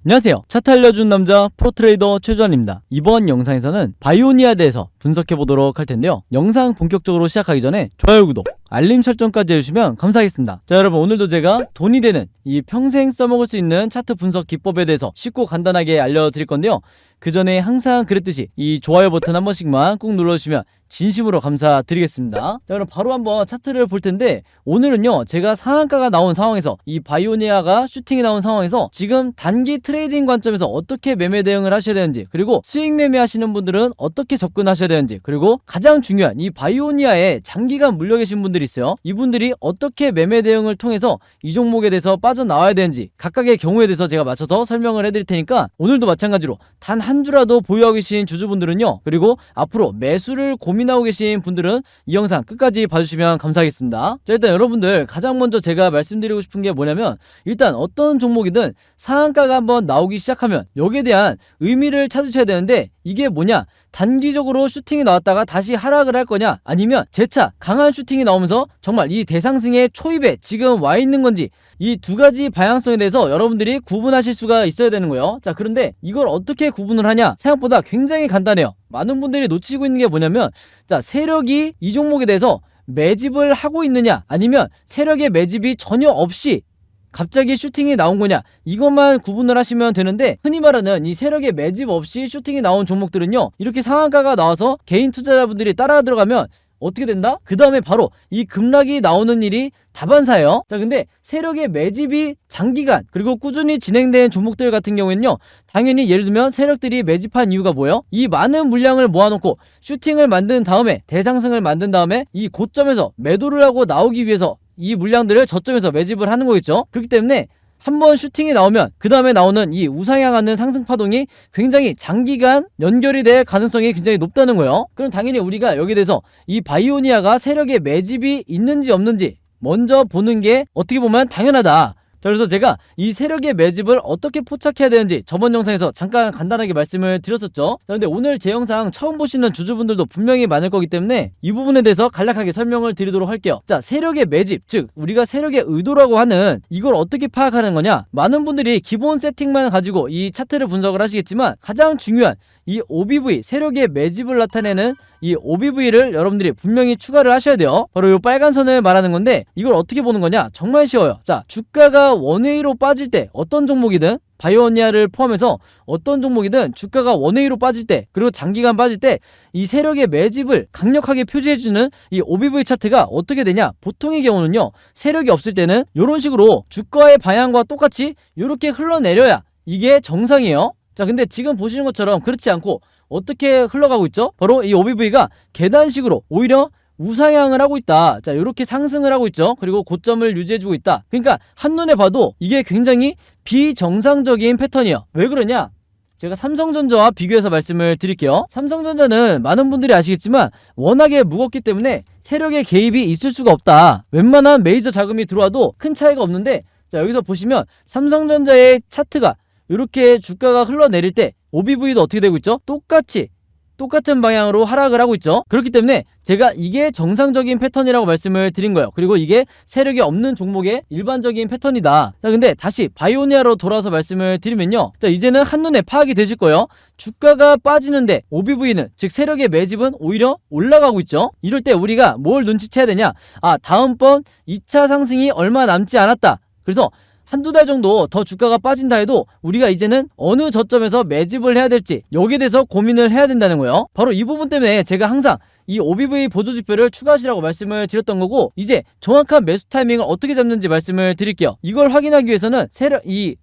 안녕하세요. 차트 알려준 남자 프로트레이더 최주환입니다. 이번 영상에서는 바이오니아에 대해서 분석해보도록 할 텐데요. 영상 본격적으로 시작하기 전에 좋아요, 구독, 알림 설정까지 해주시면 감사하겠습니다. 자, 여러분, 오늘도 제가 돈이 되는 이 평생 써먹을 수 있는 차트 분석 기법에 대해서 쉽고 간단하게 알려드릴 건데요. 그 전에 항상 그랬듯이 이 좋아요 버튼 한 번씩만 꾹 눌러주시면 진심으로 감사드리겠습니다. 자, 그럼 바로 한번 차트를 볼 텐데, 오늘은요 제가 상한가가 나온 상황에서, 이 바이오니아가 슈팅이 나온 상황에서 지금 단기 트레이딩 관점에서 어떻게 매매 대응을 하셔야 되는지, 그리고 수익 매매 하시는 분들은 어떻게 접근하셔야 되는지, 그리고 가장 중요한 이 바이오니아에 장기간 물려 계신 분들이 있어요. 이분들이 어떻게 매매 대응을 통해서 이 종목에 대해서 빠져나와야 되는지 각각의 경우에 대해서 제가 맞춰서 설명을 해드릴 테니까, 오늘도 마찬가지로 단 한 주라도 보유하고 계신 주주분들은요, 그리고 앞으로 매수를 고민하고 계신 분들은 이 영상 끝까지 봐주시면 감사하겠습니다. 자, 일단 여러분들 가장 먼저 제가 말씀드리고 싶은 게 뭐냐면, 일단 어떤 종목이든 상한가가 한번 나오기 시작하면 여기에 대한 의미를 찾으셔야 되는데, 이게 뭐냐, 단기적으로 슈팅이 나왔다가 다시 하락을 할 거냐, 아니면 재차 강한 슈팅이 나오면서 정말 이 대상승의 초입에 지금 와 있는 건지, 이 두 가지 방향성에 대해서 여러분들이 구분하실 수가 있어야 되는 거예요. 자, 그런데 이걸 어떻게 구분을 하냐, 생각보다 굉장히 간단해요. 많은 분들이 놓치고 있는 게 뭐냐면, 자, 세력이 이 종목에 대해서 매집을 하고 있느냐, 아니면 세력의 매집이 전혀 없이 갑자기 슈팅이 나온 거냐, 이것만 구분을 하시면 되는데, 흔히 말하는 이 세력의 매집 없이 슈팅이 나온 종목들은요, 이렇게 상한가가 나와서 개인 투자자분들이 따라 들어가면 어떻게 된다? 그 다음에 바로 이 급락이 나오는 일이 다반사예요. 자, 근데 세력의 매집이 장기간 그리고 꾸준히 진행된 종목들 같은 경우에는요, 당연히 예를 들면 세력들이 매집한 이유가 뭐예요? 이 많은 물량을 모아놓고 슈팅을 만든 다음에, 대상승을 만든 다음에 이 고점에서 매도를 하고 나오기 위해서 이 물량들을 저점에서 매집을 하는 거겠죠. 그렇기 때문에 한번 슈팅이 나오면 그 다음에 나오는 이 우상향하는 상승파동이 굉장히 장기간 연결이 될 가능성이 굉장히 높다는 거예요. 그럼 당연히 우리가 여기에 대해서 이 바이오니아가 세력의 매집이 있는지 없는지 먼저 보는 게 어떻게 보면 당연하다. 자, 그래서 제가 이 세력의 매집을 어떻게 포착해야 되는지 저번 영상에서 잠깐 간단하게 말씀을 드렸었죠. 자, 근데 오늘 제 영상 처음 보시는 주주분들도 분명히 많을 거기 때문에 이 부분에 대해서 간략하게 설명을 드리도록 할게요. 자, 세력의 매집, 즉 우리가 세력의 의도라고 하는 이걸 어떻게 파악하는 거냐, 많은 분들이 기본 세팅만 가지고 이 차트를 분석을 하시겠지만, 가장 중요한 이 OBV, 세력의 매집을 나타내는 이 OBV를 여러분들이 분명히 추가를 하셔야 돼요. 바로 이 빨간 선을 말하는 건데, 이걸 어떻게 보는 거냐, 정말 쉬워요. 자, 주가가 원웨이로 빠질 때, 어떤 종목이든 바이오니아를 포함해서 어떤 종목이든 주가가 원웨이로 빠질 때, 그리고 장기간 빠질 때 이 세력의 매집을 강력하게 표시해주는 이 OBV 차트가 어떻게 되냐, 보통의 경우는요, 세력이 없을 때는 이런 식으로 주가의 방향과 똑같이 이렇게 흘러내려야 이게 정상이에요. 자, 근데 지금 보시는 것처럼 그렇지 않고 어떻게 흘러가고 있죠? 바로 이 OBV가 계단식으로 오히려 우상향을 하고 있다. 자, 이렇게 상승을 하고 있죠. 그리고 고점을 유지해주고 있다. 그러니까 한눈에 봐도 이게 굉장히 비정상적인 패턴이에요. 왜 그러냐? 제가 삼성전자와 비교해서 말씀을 드릴게요. 삼성전자는 많은 분들이 아시겠지만 워낙에 무겁기 때문에 세력의 개입이 있을 수가 없다. 웬만한 메이저 자금이 들어와도 큰 차이가 없는데, 자, 여기서 보시면 삼성전자의 차트가 이렇게 주가가 흘러내릴 때 OBV도 어떻게 되고 있죠? 똑같은 방향으로 하락을 하고 있죠. 그렇기 때문에 제가 이게 정상적인 패턴이라고 말씀을 드린 거예요. 그리고 이게 세력이 없는 종목의 일반적인 패턴이다. 자, 근데 다시 바이오니아로 돌아서 말씀을 드리면요, 자, 이제는 한눈에 파악이 되실 거예요. 주가가 빠지는데 OBV는, 즉 세력의 매집은 오히려 올라가고 있죠. 이럴 때 우리가 뭘 눈치채야 되냐, 아, 다음번 2차 상승이 얼마 남지 않았다. 그래서 한두 달 정도 더 주가가 빠진다 해도 우리가 이제는 어느 저점에서 매집을 해야 될지 여기에 대해서 고민을 해야 된다는 거예요. 바로 이 부분 때문에 제가 항상 이 OBV 보조지표를 추가하시라고 말씀을 드렸던 거고, 이제 정확한 매수 타이밍을 어떻게 잡는지 말씀을 드릴게요. 이걸 확인하기 위해서는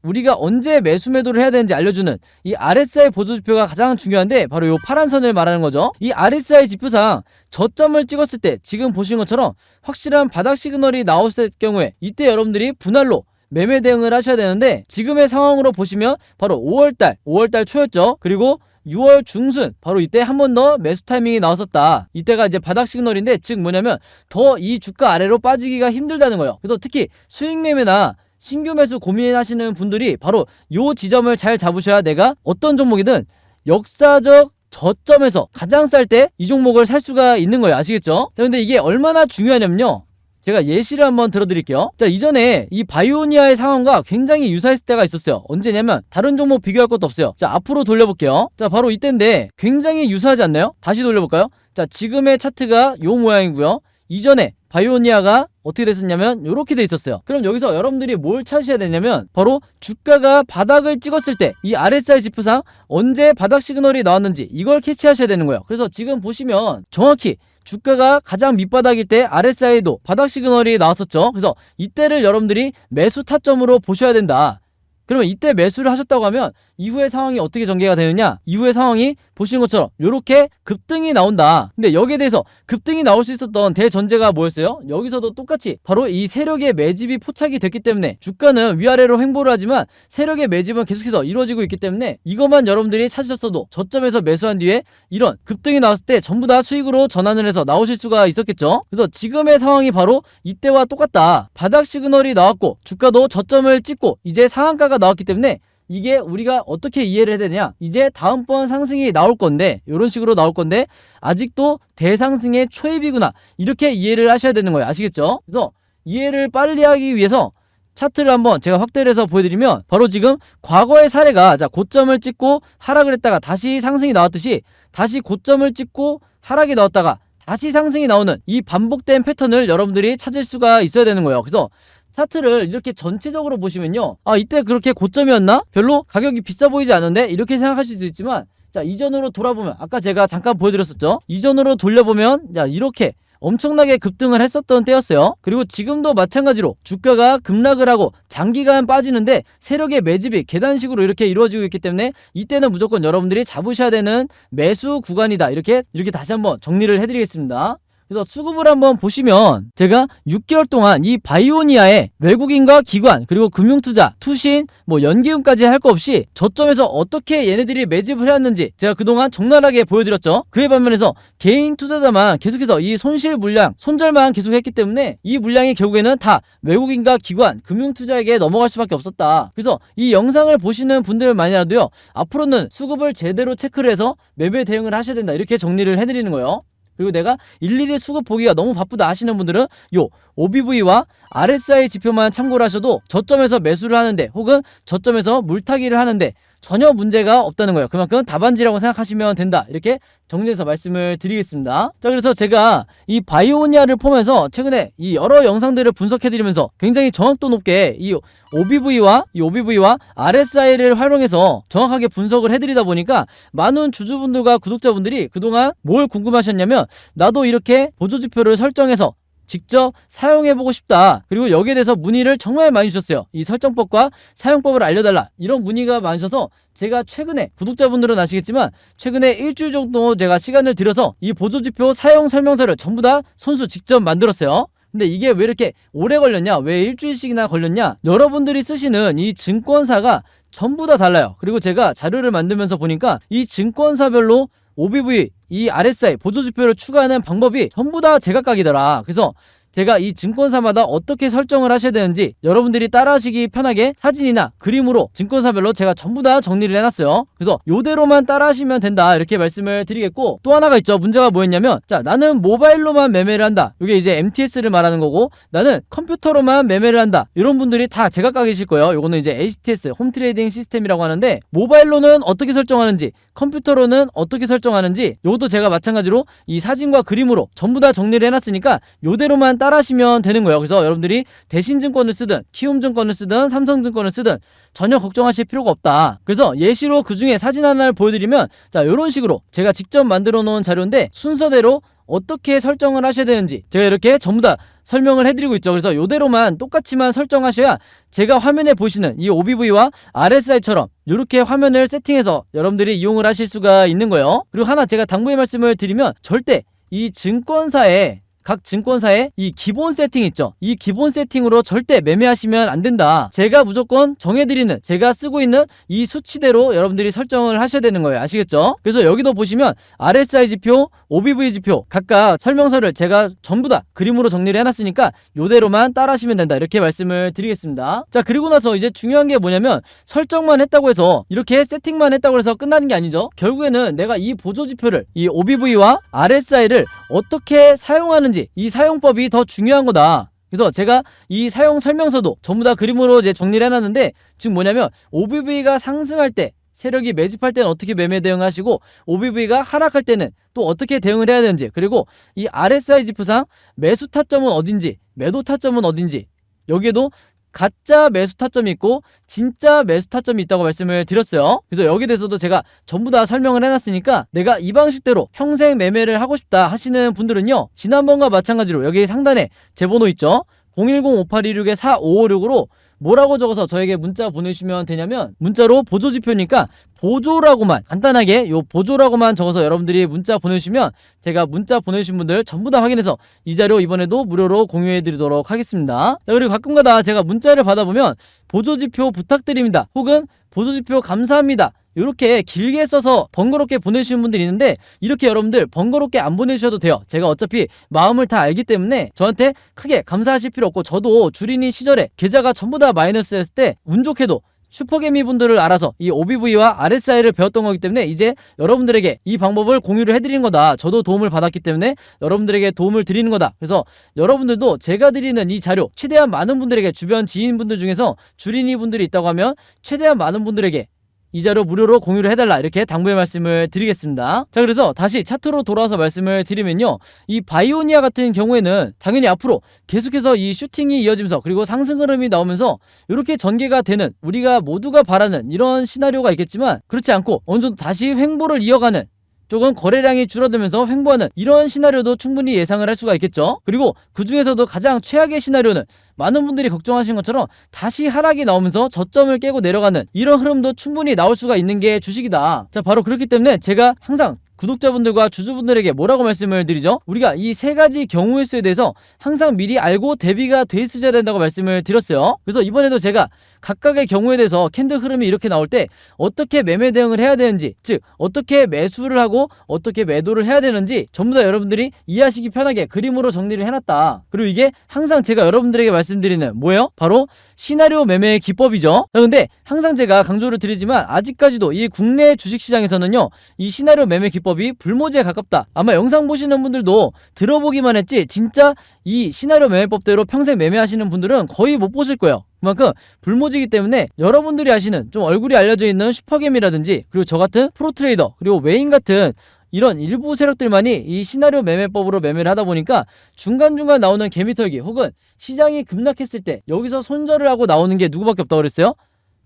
우리가 언제 매수 매도를 해야 되는지 알려주는 이 RSI 보조지표가 가장 중요한데, 바로 이 파란 선을 말하는 거죠. 이 RSI 지표상 저점을 찍었을 때 지금 보시는 것처럼 확실한 바닥 시그널이 나왔을 경우에 이때 여러분들이 분할로 매매 대응을 하셔야 되는데, 지금의 상황으로 보시면 바로 5월달 초였죠. 그리고 6월 중순, 바로 이때 한 번 더 매수 타이밍이 나왔었다. 이때가 이제 바닥 시그널인데, 즉 뭐냐면 더 이 주가 아래로 빠지기가 힘들다는 거예요. 그래서 특히 수익 매매나 신규 매수 고민하시는 분들이 바로 요 지점을 잘 잡으셔야 내가 어떤 종목이든 역사적 저점에서 가장 쌀 때 이 종목을 살 수가 있는 거예요. 아시겠죠? 자, 근데 이게 얼마나 중요하냐면요, 제가 예시를 한번 들어드릴게요. 자, 이전에 이 바이오니아의 상황과 굉장히 유사했을 때가 있었어요. 언제냐면 다른 종목 비교할 것도 없어요. 자, 앞으로 돌려볼게요. 자, 바로 이때인데 굉장히 유사하지 않나요? 다시 돌려볼까요? 자, 지금의 차트가 요 모양이고요. 이전에 바이오니아가 어떻게 됐었냐면 이렇게 돼 있었어요. 그럼 여기서 여러분들이 뭘 찾으셔야 되냐면 바로 주가가 바닥을 찍었을 때 이 RSI 지표상 언제 바닥 시그널이 나왔는지 이걸 캐치하셔야 되는 거예요. 그래서 지금 보시면 정확히 주가가 가장 밑바닥일 때 RSI도 바닥 시그널이 나왔었죠. 그래서 이때를 여러분들이 매수 타점으로 보셔야 된다. 그러면 이때 매수를 하셨다고 하면 이후의 상황이 어떻게 전개가 되느냐, 이후의 상황이 보시는 것처럼 이렇게 급등이 나온다. 근데 여기에 대해서 급등이 나올 수 있었던 대전제가 뭐였어요? 여기서도 똑같이 바로 이 세력의 매집이 포착이 됐기 때문에 주가는 위아래로 횡보를 하지만 세력의 매집은 계속해서 이루어지고 있기 때문에 이것만 여러분들이 찾으셨어도 저점에서 매수한 뒤에 이런 급등이 나왔을 때 전부 다 수익으로 전환을 해서 나오실 수가 있었겠죠. 그래서 지금의 상황이 바로 이때와 똑같다. 바닥 시그널이 나왔고 주가도 저점을 찍고 이제 상한가가 나왔기 때문에 이게 우리가 어떻게 이해를 해야 되냐, 이제 다음번 상승이 나올 건데 이런 식으로 나올 건데 아직도 대상승의 초입이구나, 이렇게 이해를 하셔야 되는 거예요. 아시겠죠? 그래서 이해를 빨리 하기 위해서 차트를 한번 제가 확대를 해서 보여드리면 바로 지금 과거의 사례가, 자, 고점을 찍고 하락을 했다가 다시 상승이 나왔듯이 다시 고점을 찍고 하락이 나왔다가 다시 상승이 나오는 이 반복된 패턴을 여러분들이 찾을 수가 있어야 되는 거예요. 그래서 차트를 이렇게 전체적으로 보시면요, 아, 이때 그렇게 고점이었나? 별로 가격이 비싸 보이지 않은데? 이렇게 생각하실 수도 있지만, 자, 이전으로 돌아보면 아까 제가 잠깐 보여드렸었죠. 이전으로 돌려보면 자, 이렇게 엄청나게 급등을 했었던 때였어요. 그리고 지금도 마찬가지로 주가가 급락을 하고 장기간 빠지는데 세력의 매집이 계단식으로 이렇게 이루어지고 있기 때문에 이때는 무조건 여러분들이 잡으셔야 되는 매수 구간이다. 이렇게 다시 한번 정리를 해드리겠습니다. 그래서 수급을 한번 보시면 제가 6개월 동안 이 바이오니아의 외국인과 기관 그리고 금융투자, 투신, 연기금까지 할 거 없이 저점에서 어떻게 얘네들이 매집을 해왔는지 제가 그동안 적나라하게 보여드렸죠. 그에 반면에서 개인 투자자만 계속해서 이 손실 물량, 손절만 계속했기 때문에 이 물량이 결국에는 다 외국인과 기관, 금융투자에게 넘어갈 수밖에 없었다. 그래서 이 영상을 보시는 분들만이라도요, 앞으로는 수급을 제대로 체크를 해서 매매 대응을 하셔야 된다. 이렇게 정리를 해드리는 거예요. 그리고 내가 일일이 수급 보기가 너무 바쁘다 하시는 분들은 요 OBV와 RSI 지표만 참고를 하셔도 저점에서 매수를 하는데 혹은 저점에서 물타기를 하는데 전혀 문제가 없다는 거예요. 그만큼 답안지라고 생각하시면 된다. 이렇게 정리해서 말씀을 드리겠습니다. 자, 그래서 제가 이 바이오니아를 포함해서 최근에 이 여러 영상들을 분석해드리면서 굉장히 정확도 높게 이 OBV와 RSI를 활용해서 정확하게 분석을 해드리다 보니까 많은 주주분들과 구독자분들이 그동안 뭘 궁금하셨냐면, 나도 이렇게 보조지표를 설정해서 직접 사용해보고 싶다, 그리고 여기에 대해서 문의를 정말 많이 주셨어요. 이 설정법과 사용법을 알려달라, 이런 문의가 많으셔서 제가 최근에, 구독자분들은 아시겠지만 최근에 일주일 정도 제가 시간을 들여서 이 보조지표 사용 설명서를 전부 다 손수 직접 만들었어요. 근데 이게 왜 이렇게 오래 걸렸냐, 왜 일주일씩이나 걸렸냐, 여러분들이 쓰시는 이 증권사가 전부 다 달라요. 그리고 제가 자료를 만들면서 보니까 이 증권사별로 OBV, 이 RSI 보조지표를 추가하는 방법이 전부 다 제각각이더라. 그래서 제가 이 증권사마다 어떻게 설정을 하셔야 되는지 여러분들이 따라하시기 편하게 사진이나 그림으로 증권사별로 제가 전부 다 정리를 해놨어요. 그래서 요대로만 따라하시면 된다, 이렇게 말씀을 드리겠고, 또 하나가 있죠. 문제가 뭐였냐면, 자, 나는 모바일로만 매매를 한다, 이게 이제 MTS를 말하는 거고, 나는 컴퓨터로만 매매를 한다, 이런 분들이 다 제각각이실 거예요. 요거는 이제 HTS, 홈 트레이딩 시스템이라고 하는데, 모바일로는 어떻게 설정하는지, 컴퓨터로는 어떻게 설정하는지, 요것도 제가 마찬가지로 이 사진과 그림으로 전부 다 정리를 해놨으니까 요대로만 따라하시면 되는 거예요. 그래서 여러분들이 대신증권을 쓰든 키움증권을 쓰든 삼성증권을 쓰든 전혀 걱정하실 필요가 없다. 그래서 예시로 그 중에 사진 하나를 보여드리면, 자, 이런 식으로 제가 직접 만들어 놓은 자료인데 순서대로 어떻게 설정을 하셔야 되는지 제가 이렇게 전부 다 설명을 해드리고 있죠. 그래서 요대로만 똑같이만 설정하셔야 제가 화면에 보시는 이 OBV와 RSI처럼 이렇게 화면을 세팅해서 여러분들이 이용을 하실 수가 있는 거예요. 그리고 하나 제가 당부의 말씀을 드리면, 절대 이 증권사에, 각 증권사의 이 기본 세팅 있죠, 이 기본 세팅으로 절대 매매하시면 안 된다. 제가 무조건 정해드리는, 제가 쓰고 있는 이 수치대로 여러분들이 설정을 하셔야 되는 거예요. 아시겠죠? 그래서 여기도 보시면 RSI 지표, OBV 지표 각각 설명서를 제가 전부 다 그림으로 정리를 해놨으니까 요대로만 따라하시면 된다, 이렇게 말씀을 드리겠습니다. 자, 그리고 나서 이제 중요한 게 뭐냐면, 설정만 했다고 해서, 이렇게 세팅만 했다고 해서 끝나는 게 아니죠. 결국에는 내가 이 보조지표를, 이 OBV와 RSI를 어떻게 사용하는지, 이 사용법이 더 중요한 거다. 그래서 제가 이 사용 설명서도 전부 다 그림으로 이제 정리를 해놨는데, 지금 뭐냐면 OBV가 상승할 때 세력이 매집할 때는 어떻게 매매 대응하시고, OBV가 하락할 때는 또 어떻게 대응을 해야 되는지, 그리고 이 RSI 지표상 매수 타점은 어딘지, 매도 타점은 어딘지, 여기에도 가짜 매수 타점이 있고 진짜 매수 타점이 있다고 말씀을 드렸어요. 그래서 여기에 대해서도 제가 전부 다 설명을 해놨으니까, 내가 이 방식대로 평생 매매를 하고 싶다 하시는 분들은요, 지난번과 마찬가지로 여기 상단에 제 번호 있죠, 010-5826-4556으로 뭐라고 적어서 저에게 문자 보내주시면 되냐면, 문자로 보조지표니까 보조라고만, 간단하게 요 보조라고만 적어서 여러분들이 문자 보내주시면 제가 문자 보내주신 분들 전부 다 확인해서 이 자료 이번에도 무료로 공유해드리도록 하겠습니다. 자, 그리고 가끔가다 제가 문자를 받아보면 보조지표 부탁드립니다, 혹은 보조지표 감사합니다, 이렇게 길게 써서 번거롭게 보내주시는 분들이 있는데, 이렇게 여러분들 번거롭게 안 보내주셔도 돼요. 제가 어차피 마음을 다 알기 때문에 저한테 크게 감사하실 필요 없고, 저도 주린이 시절에 계좌가 전부 다 마이너스였을 때 운 좋게도 슈퍼개미 분들을 알아서 이 OBV와 RSI를 배웠던 거기 때문에 이제 여러분들에게 이 방법을 공유를 해드리는 거다. 저도 도움을 받았기 때문에 여러분들에게 도움을 드리는 거다. 그래서 여러분들도 제가 드리는 이 자료 최대한 많은 분들에게, 주변 지인분들 중에서 주린이 분들이 있다고 하면 최대한 많은 분들에게 이 자료 무료로 공유를 해달라, 이렇게 당부의 말씀을 드리겠습니다. 자, 그래서 다시 차트로 돌아와서 말씀을 드리면요, 이 바이오니아 같은 경우에는 당연히 앞으로 계속해서 이 슈팅이 이어지면서, 그리고 상승 흐름이 나오면서 이렇게 전개가 되는, 우리가 모두가 바라는 이런 시나리오가 있겠지만, 그렇지 않고 어느 정도 다시 횡보를 이어가는, 조금 거래량이 줄어들면서 횡보하는 이런 시나리오도 충분히 예상을 할 수가 있겠죠. 그리고 그 중에서도 가장 최악의 시나리오는 많은 분들이 걱정하신 것처럼 다시 하락이 나오면서 저점을 깨고 내려가는 이런 흐름도 충분히 나올 수가 있는 게 주식이다. 자, 바로 그렇기 때문에 제가 항상 구독자분들과 주주분들에게 뭐라고 말씀을 드리죠? 우리가 이 세 가지 경우의 수에 대해서 항상 미리 알고 대비가 돼 있어야 된다고 말씀을 드렸어요. 그래서 이번에도 제가 각각의 경우에 대해서 캔들 흐름이 이렇게 나올 때 어떻게 매매 대응을 해야 되는지, 즉 어떻게 매수를 하고 어떻게 매도를 해야 되는지 전부 다 여러분들이 이해하시기 편하게 그림으로 정리를 해놨다. 그리고 이게 항상 제가 여러분들에게 말씀드리는 뭐예요? 바로 시나리오 매매의 기법이죠. 근데 항상 제가 강조를 드리지만, 아직까지도 이 국내 주식시장에서는요, 이 시나리오 매매 기법이 불모지에 가깝다. 아마 영상 보시는 분들도 들어보기만 했지 진짜 이 시나리오 매매법대로 평생 매매하시는 분들은 거의 못 보실 거예요. 그만큼 불모지기 때문에 여러분들이 아시는 좀 얼굴이 알려져 있는 슈퍼겜이라든지, 그리고 저 같은 프로트레이더, 그리고 웨인 같은 이런 일부 세력들만이 이 시나리오 매매법으로 매매를 하다 보니까 중간중간 나오는 개미털기, 혹은 시장이 급락했을 때 여기서 손절을 하고 나오는 게 누구밖에 없다고 그랬어요?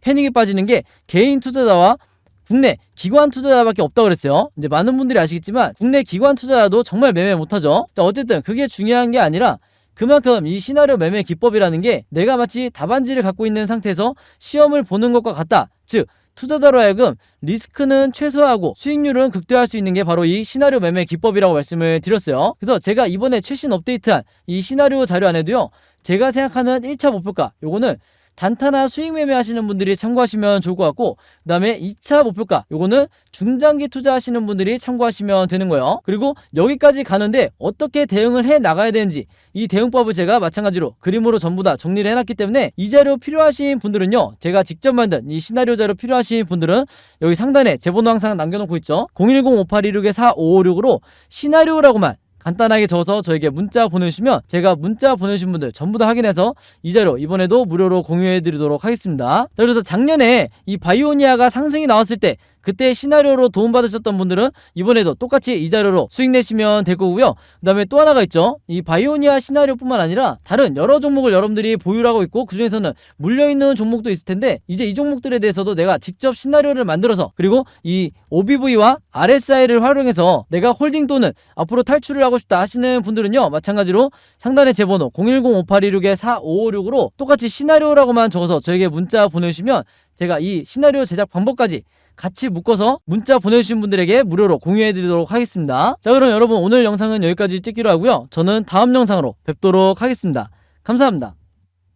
패닉에 빠지는 게 개인 투자자와 국내 기관 투자자밖에 없다고 그랬어요. 이제 많은 분들이 아시겠지만 국내 기관 투자자도 정말 매매 못하죠. 자, 어쨌든 그게 중요한 게 아니라, 그만큼 이 시나리오 매매 기법이라는 게 내가 마치 답안지를 갖고 있는 상태에서 시험을 보는 것과 같다. 즉 투자자로 하여금 리스크는 최소화하고 수익률은 극대화할 수 있는 게 바로 이 시나리오 매매 기법이라고 말씀을 드렸어요. 그래서 제가 이번에 최신 업데이트한 이 시나리오 자료 안에도요, 제가 생각하는 1차 목표가, 요거는 단타나 수익 매매 하시는 분들이 참고하시면 좋을 것 같고, 그 다음에 2차 목표가, 요거는 중장기 투자하시는 분들이 참고하시면 되는 거예요. 그리고 여기까지 가는데 어떻게 대응을 해 나가야 되는지, 이 대응법을 제가 마찬가지로 그림으로 전부 다 정리를 해놨기 때문에, 이 자료 필요하신 분들은요, 제가 직접 만든 이 시나리오 자료 필요하신 분들은 여기 상단에 제 번호 항상 남겨놓고 있죠, 010-5826-4556으로 시나리오라고만 간단하게 적어서 저에게 문자 보내주시면 제가 문자 보내주신 분들 전부 다 확인해서 이 자료 이번에도 무료로 공유해드리도록 하겠습니다. 자, 그래서 작년에 이 바이오니아가 상승이 나왔을 때 그때 시나리오로 도움받으셨던 분들은 이번에도 똑같이 이 자료로 수익 내시면 될 거고요. 그 다음에 또 하나가 있죠. 이 바이오니아 시나리오뿐만 아니라 다른 여러 종목을 여러분들이 보유를 하고 있고, 그 중에서는 물려있는 종목도 있을 텐데, 이제 이 종목들에 대해서도 내가 직접 시나리오를 만들어서, 그리고 이 OBV와 RSI를 활용해서 내가 홀딩 또는 앞으로 탈출을 하고 싶다 하시는 분들은요, 마찬가지로 상단에 제 번호 010-5826-4556으로 똑같이 시나리오라고만 적어서 저에게 문자 보내주시면 제가 이 시나리오 제작 방법까지 같이 묶어서 문자 보내주신 분들에게 무료로 공유해드리도록 하겠습니다. 자, 그럼 여러분 오늘 영상은 여기까지 찍기로 하고요. 저는 다음 영상으로 뵙도록 하겠습니다. 감사합니다.